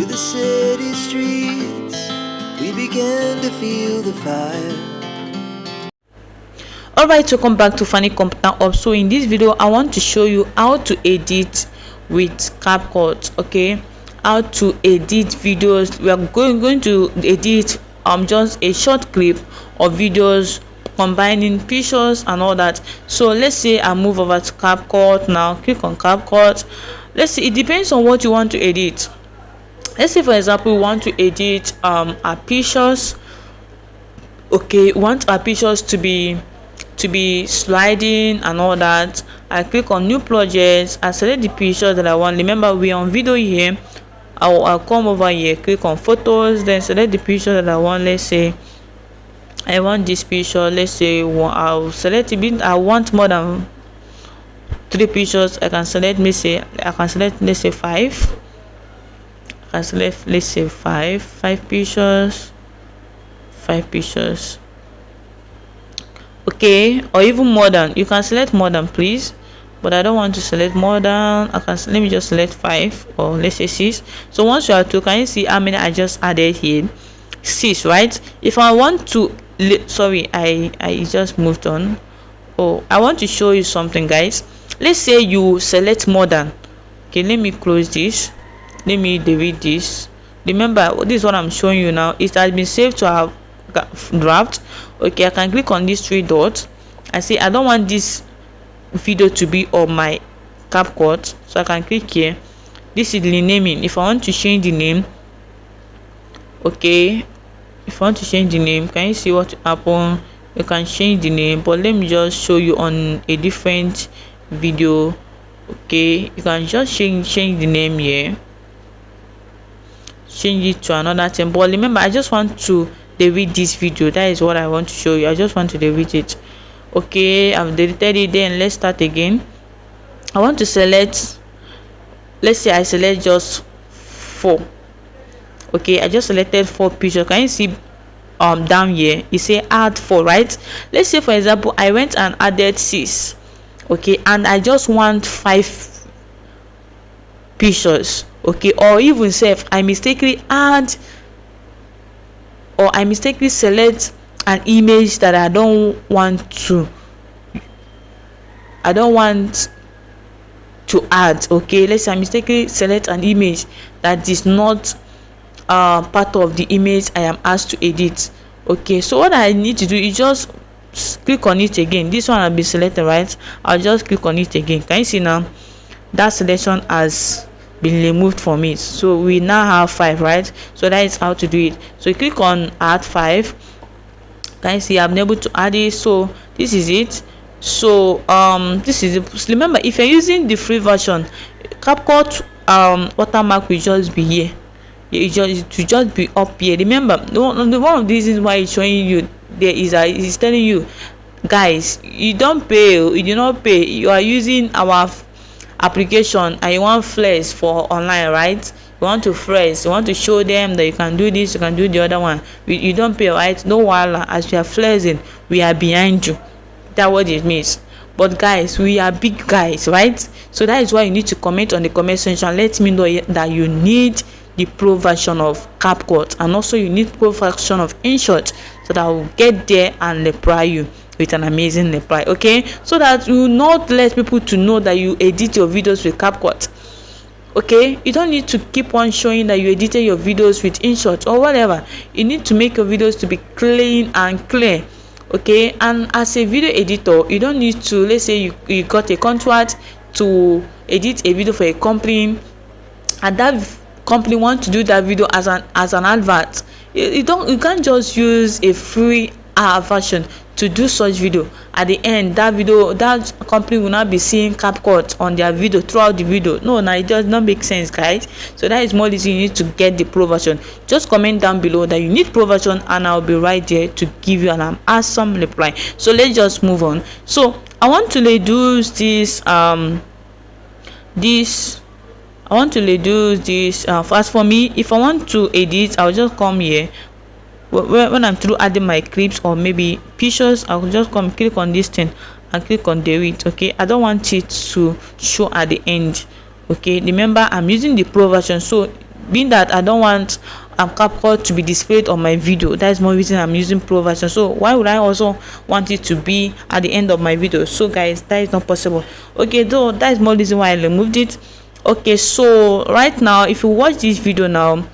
to the city streets, we began to feel the fire. Alright, welcome back to Funny Computer Up. So in this video I want to show you how to edit with CapCut. Okay, how to edit videos. We are going to edit just a short clip of videos combining pictures and all that. So let's say I move over to CapCut now. Click on CapCut. Let's see, it depends on what you want to edit. Let's say for example we want to edit our pictures. Okay, we want our pictures to be sliding and all that. I click on new projects, I select the picture that I want. Remember, we're on video here. I'll come over here, click on photos, then select the picture that I want. Let's say I want this picture. Let's say I'll select it. I want more than 3 pictures. I can select, let's say 5. I can select, let's say 5 pictures. Okay, or even more than. You can select more than, please, but I don't want to select more than. Let me just select 5, or let's say 6. So once you are to, can you see how many I just added here? 6, right? If I want to, sorry, I just moved on. Oh, I want to show you something, guys. Let's say you select more than. Okay, let me close this, let me delete this. Remember, this is what I'm showing you now. It has been saved to our draft. Okay, I can click on these 3 dots. I say I don't want this video to be on my CapCut, so I can click here. This is the naming. If I want to change the name, okay, if I want to change the name, can you see what happened? You can change the name, but let me just show you on a different video. Okay, you can just change the name here, change it to another thing. But remember, I just want to delete this video. That is what I want to show you. I just want to delete it. Okay, I've deleted it. Then let's start again. I want to select, let's say I select just 4. Okay, I just selected 4 pictures. Can you see down here you say add 4, right? Let's say for example I went and added 6. Okay, and I just want 5 pictures. Okay, or even say if I mistakenly add, or I mistakenly select an image that I don't want to add. Okay, let's say I mistakenly select an image that is not part of the image I am asked to edit. Okay, so what I need to do is just click on it again. This one will be selected, right? I'll just click on it again. Can you see now that selection has been removed from it? So we now have 5, right? So that is how to do it. So you click on add 5. Can you see I'm able to add it? So this is it. So this is it. Remember, if you're using the free version, CapCut watermark will just be here. It will just be up here. Remember, one of the reasons why it's showing you there is it's telling you, guys, you don't pay, you do not pay, you are using our application and you want flex for online, right? You want to flex, you want to show them that you can do this, you can do the other one. You don't pay, right? No wahala. As we are flexing, we are behind you. That's what it means. But guys, we are big guys, right? So that is why you need to comment on the comment section. Let me know that you need the pro version of CapCut, and also you need pro version of InShot, so that I will get there and reply you with an amazing reply. Okay, so that you will not let people to know that you edit your videos with CapCut. Okay, you don't need to keep on showing that you edited your videos with InShot or whatever. You need to make your videos to be clean and clear. Okay, and as a video editor, you don't need to, let's say you got a contract to edit a video for a company, and that company want to do that video as an advert. You can't just use a free version to do such video. At the end, that company will not be seeing CapCut on their video throughout the video. No, it does not make sense, guys. So that is more reason you need to get the pro version. Just comment down below that you need pro version, and I'll be right there to give you an awesome reply. So let's just move on. So I want to reduce this I want to reduce this. As for me, if I want to edit, I'll just come here. When I'm through adding my clips or maybe pictures, I'll just come click on this thing and click on delete. Okay, I don't want it to show at the end. Okay, remember I'm using the pro version, so being that I don't want CapCut to be displayed on my video. That's more reason I'm using pro version. So why would I also want it to be at the end of my video? So guys, that is not possible. Okay, though that is more reason why I removed it. Okay, so right now if you watch this video now,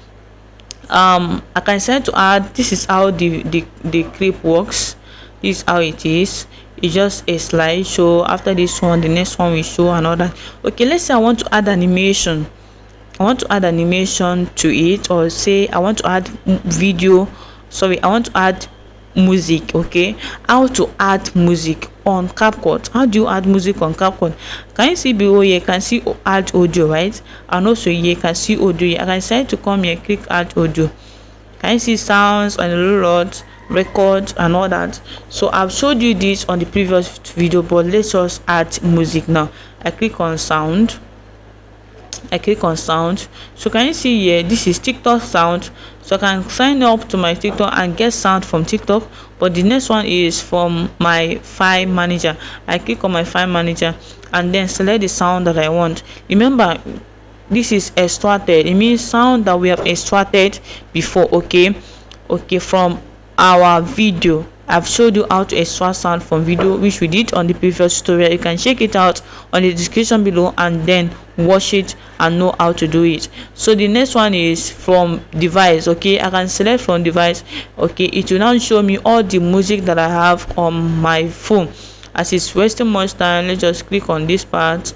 I can send to add. This is how the clip works. This is how it is. It's just a slideshow. After this one, the next one will show another. Okay, let's say I want to add animation. I want to add animation to it, or say I want to add video. Sorry, I want to add music. Okay, how to add music on CapCut? How do you add music on CapCut? Can you see below here? You can see add audio, right? And also here you can see audio. I can decide to come here, click add audio. Can you see sounds and a lot, records and all that? So I've showed you this on the previous video, but let's just add music now. I click on sound. So can you see here, this is TikTok sound. So I can sign up to my TikTok and get sound from TikTok, but the next one is from my file manager. I click on my file manager and then select the sound that I want. Remember, this is extracted. It means sound that we have extracted before. Okay, from our video. I've showed you how to extract sound from video, which we did on the previous tutorial. You can check it out on the description below and then watch it and know how to do it. So the next one is from device. Okay, I can select from device. Okay, it will now show me all the music that I have on my phone. As it's wasting much time, let's just click on this part.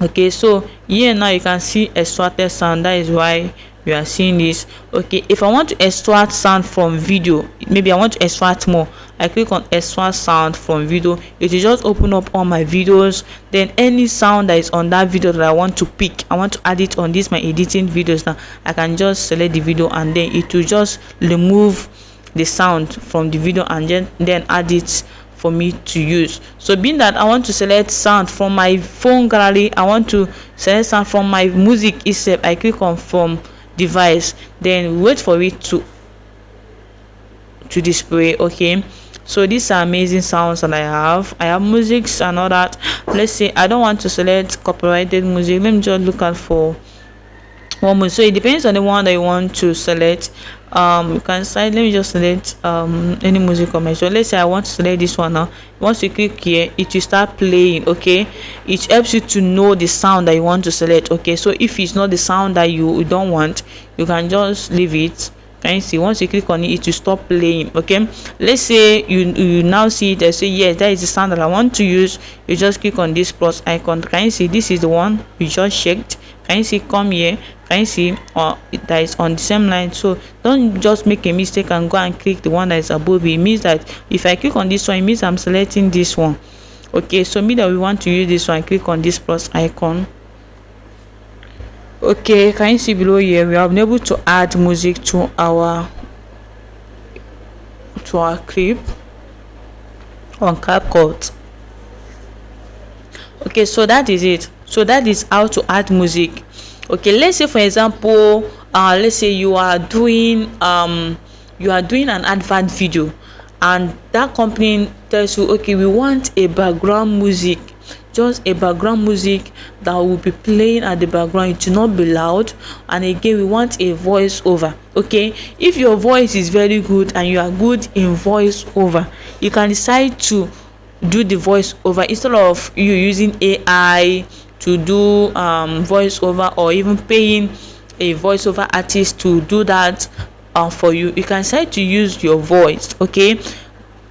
Okay, so here now you can see extracted sound. That is why you are seeing this. Okay, if I want to extract sound from video, maybe I want to extract more, I click on extract sound from video. It will just open up all my videos. Then any sound that is on that video that I want to pick, I want to add it on this my editing videos. Now I can just select the video and then it will just remove the sound from the video and then add it for me to use. So being that I want to select sound from my phone gallery, I want to select sound from my music itself, I click on from device, then wait for it to display. Okay, so these are amazing sounds that I have musics and all that. Let's say I don't want to select copyrighted music. Let me just look out for one music. So it depends on the one that you want to select. You can select, let me just select any music on my show. Let's say I want to select this one now. Once you click here, it will start playing. Okay, it helps you to know the sound that you want to select. Okay, so if it's not the sound that you don't want, you can just leave it. Can you see? Once you click on it, it will stop playing. Okay, let's say you now see it and say yes, that is the sound that I want to use. You just click on this plus icon. Can you see? This is the one we just checked. Can you see? Come here. Can you see? That is on the same line. So don't just make a mistake and go and click the one that is above it. It means that if I click on this one, it means I'm selecting this one. Okay, so me that we want to use this one, click on this plus icon. Okay, can you see below here we have been able to add music to our clip on CapCut. Okay, so that is it. So that is how to add music. Okay, let's say for example, let's say you are doing an advert video and that company tells you, okay, we want a background music, just a background music that will be playing at the background. It will not be loud, and again we want a voice over. Okay, if your voice is very good and you are good in voice over, you can decide to do the voice over instead of you using AI to do voice over, or even paying a voiceover artist to do that for you. You can decide to use your voice. Okay,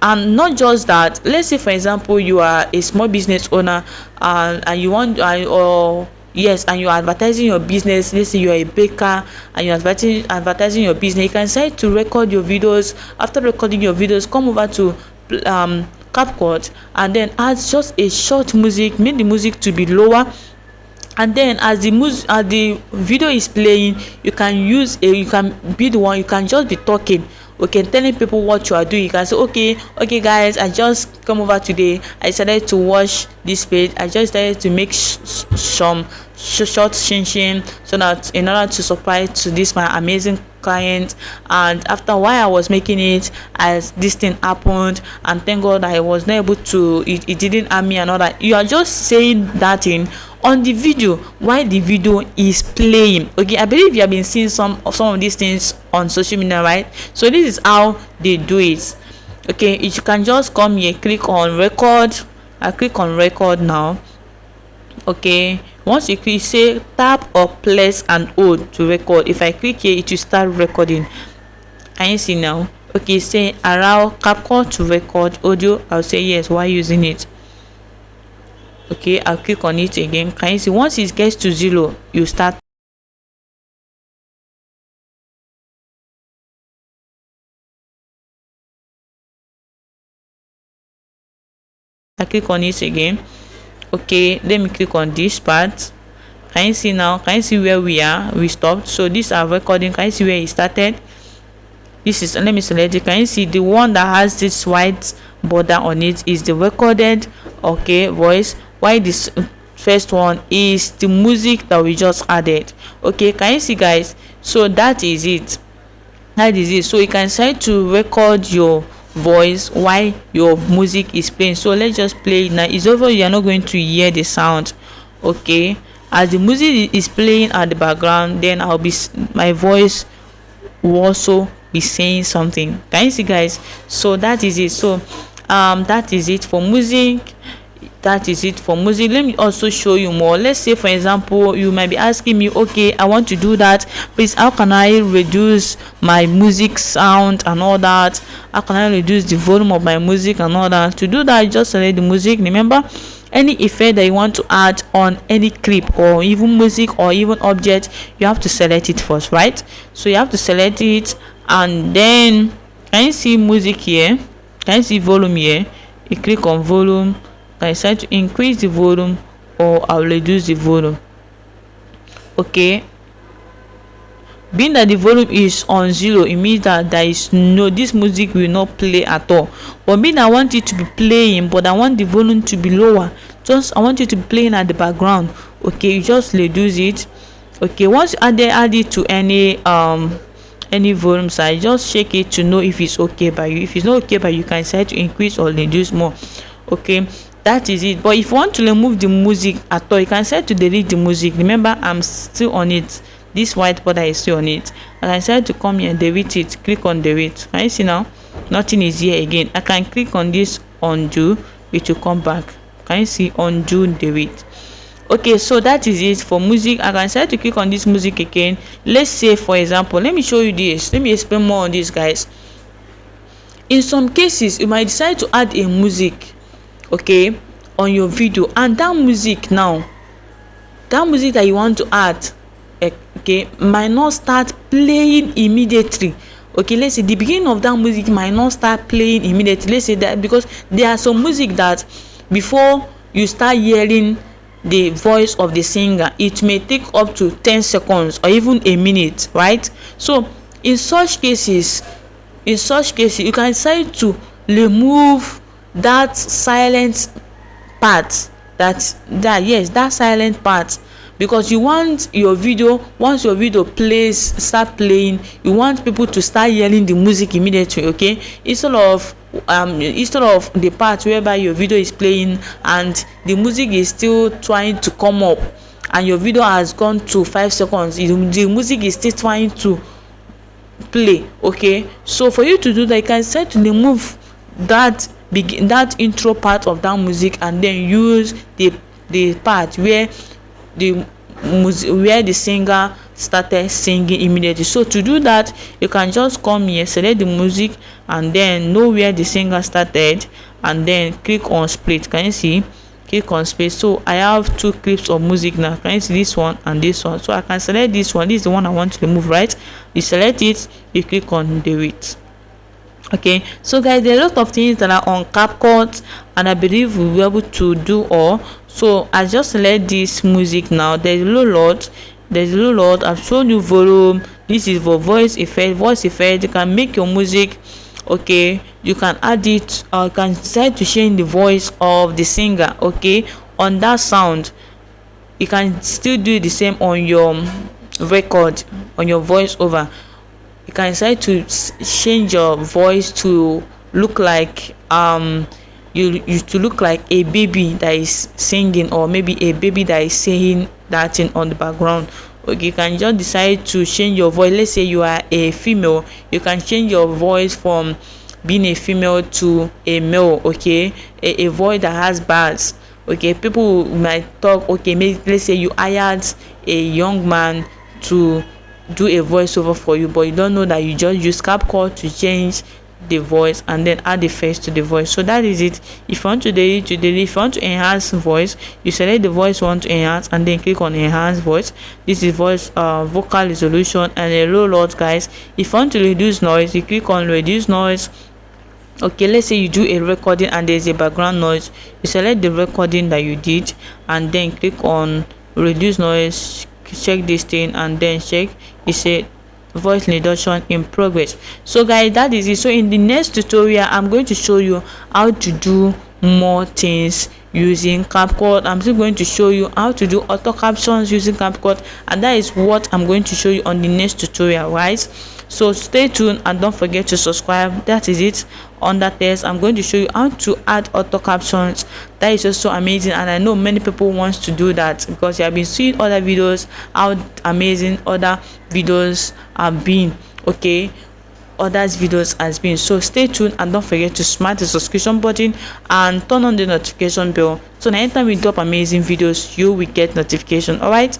and not just that, let's say for example you are a small business owner and you want and you're advertising your business. Let's say you're a baker and you're advertising your business. You can decide to record your videos. After recording your videos, come over to CapCut and then add just a short music, make the music to be lower, and then as the video is playing, you can be the one, you can just be talking. Okay, telling people what you are doing. You can say, okay guys, I just come over today, I decided to watch this page, I just decided to make some short shin so that in order to surprise to this my amazing client, and after a while I was making it, as this thing happened, and thank God I was not able to, it didn't harm me and all that. You are just saying that thing on the video while the video is playing. Okay, I believe you have been seeing some of these things on social media, right? So this is how they do it. Okay, you can just come here, click on record. I click on record now. Okay, once you click, say tap or press and hold to record. If I click here, it will start recording. Can you see now? Okay, say allow CapCut to record audio. I'll say yes while using it. Okay, I'll click on it again. Can you see? Once it gets to 0, you start. I click on it again. Okay, let me click on this part. Can you see now? Can you see where we are? We stopped. So this are recording. Can you see where it started? This is, let me select it. Can you see the one that has this white border on it is the recorded, okay, voice, while this first one is the music that we just added. Okay, can you see, guys? So that is it. So you can decide to record your voice while your music is playing. So let's just play it now. It's over. You're not going to hear the sound. Okay, as the music is playing at the background, then my voice will also be saying something. Can you see, guys? So that is it. So that is it for music. Let me also show you more. Let's say, for example, you might be asking me, okay, I want to do that, please, how can I reduce my music sound and all that? How can I reduce the volume of my music and all that? To do that, just select the music. Remember, any effect that you want to add on any clip or even music or even object, you have to select it first, right? So you have to select it, and then can you see music here? Can you see volume here? You click on volume. I decide to increase the volume or I'll reduce the volume. Okay, being that the volume is on 0, it means that there is this music will not play at all. But being I want it to be playing, but I want the volume to be lower, I want it to be playing at the background. Okay, you just reduce it. Okay, once you add it to any volume size, just shake it to know if it's okay by you. If it's not okay by you, can decide to increase or reduce more. Okay, that is it. But if you want to remove the music at all, you can decide to delete the music. Remember, I'm still on it. This white border is still on it. I can decide to come here and delete it. Click on delete. Can you see now? Nothing is here again. I can click on this undo, it will come back. Can you see? Undo, delete. Okay, so that is it for music. I can decide to click on this music again. Let's say, for example, let me show you this. Let me explain more on this, guys. In some cases, you might decide to add a music, okay, on your video, and that music that you want to add, okay, might not start playing immediately. Okay, let's say the beginning of that music might not start playing immediately. Let's say that because there are some music that before you start hearing the voice of the singer, it may take up to 10 seconds or even a minute, right? So in such cases, you can decide to remove that silent part, that silent part, because you want your video, once your video start playing, you want people to start hearing the music immediately. Okay, instead of the part whereby your video is playing and the music is still trying to come up and your video has gone to 5 seconds, the music is still trying to play. Okay, so for you to do that, you can set to remove that intro part of that music and then use the part where the singer started singing immediately. So to do that, you can just come here, select the music, and then know where the singer started, and then click on split. Can you see? Click on split. So I have 2 clips of music now. Can you see this one and this one? So I can select this one. This is the one I want to remove, right? You select it, you click on delete. Okay, so guys, there are a lot of things that are on CapCut, and I believe we'll be able to do all. So I just select this music now. There's a lot. I've shown you volume. This is for voice effect. You can make your music, okay, you can add it, or you can decide to change the voice of the singer, okay, on that sound. You can still do the same on your record, on your voice over. You can decide to change your voice to look like you to look like a baby that is singing, or maybe a baby that is saying that thing on the background. Okay, you can just decide to change your voice. Let's say you are a female, you can change your voice from being a female to a male. Okay, a voice that has bass. Okay, people might talk, okay, maybe let's say you hired a young man to do a voiceover for you, but you don't know that you just use CapCut to change the voice and then add the face to the voice. So that is it. If you want to delete, if you want to enhance voice, you select the voice you want to enhance and then click on enhance voice. This is voice vocal resolution and a low lot, guys. If you want to reduce noise, you click on reduce noise. Okay, let's say you do a recording and there's a background noise, you select the recording that you did and then click on reduce noise, check this thing and then check, you say voice reduction in progress. So guys, that is it. So in the next tutorial, I'm going to show you how to do more things using CapCut. I'm still going to show you how to do auto captions using CapCut, and that is what I'm going to show you on the next tutorial, right? So stay tuned and don't forget to subscribe. That is it. On that test, I'm going to show you how to add auto captions. That is just so amazing, and I know many people wants to do that because you have been seeing other videos, how amazing other videos have been. Okay, others videos has been. So stay tuned and don't forget to smash the subscription button and turn on the notification bell, so anytime we drop amazing videos, you will get notification. All right.